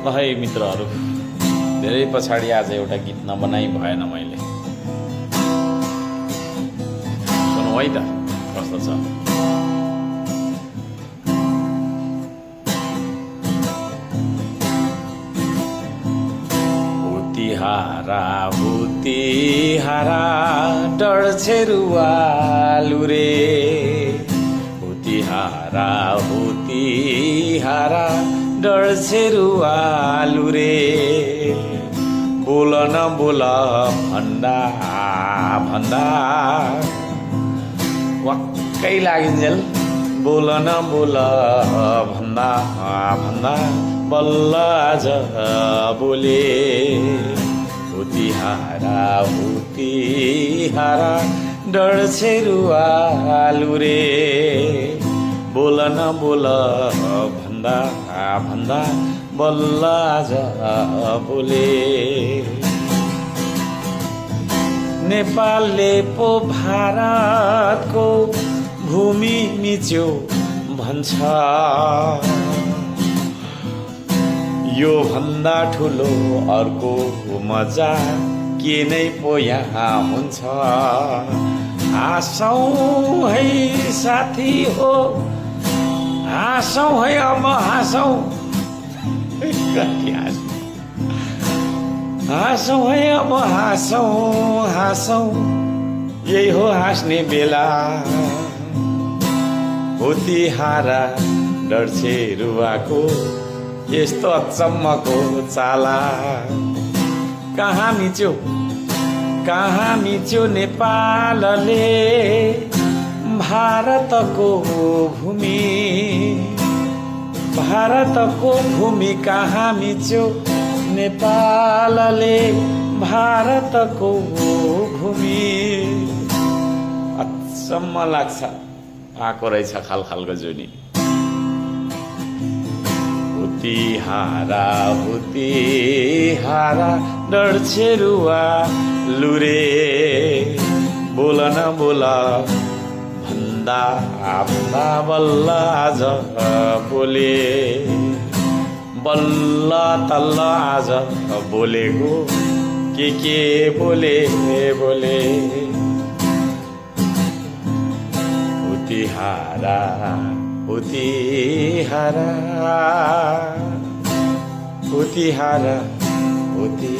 ल है मित्रहरू, धेरै पछाडि आज एउटा गीत नबनाइ भएन मैले। सुनौ है त कस्तो छ। हुतिहारा डढ्छेरुवालु रे, हुतिहारा डढ्छेरुवालु रे, बोल न बोल भन्दा भन्दा वाक्कै लागिन्जेल, बोल न बोल भन्दा भन्दा बल्ल आज बोले। हुतिहारा डढ्छेरुवालु रे, बोल न बोल भन्दा भन्दा बल्ल आज बोले। नेपालले पो भारतको भूमि मिच्यो भन्छ, यो भन्दा ठुलो अर्को मजा के नै पो यहाँ हुन्छ। हाँसौँ है साथी हो, हाँसौँ है अब हाँसौँ, हाँसौँ है अब हाँसौँ हाँसौँ, यही हो हाँस्ने बेला। हुतिहारा डढ्छेरुवाको यस्तो अचम्मको चाला, कहाँ मिच्यो नेपालले भारतको भूमि, भारतको भूमि कहाँ मिच्यो नेपालले भारतको भूमि। अचम्म लाग्छ, आएको रहेछ खालखालको जुनी। हुतिहारा डढ्छेरुवालु रे, बोल न बोल भन्दा भन्दा बल्ल आज बोले। बल्ल तल्ल आज बोलेको के बोले बोले। हुतिहारा हुतिहारा हुतिहारा हुति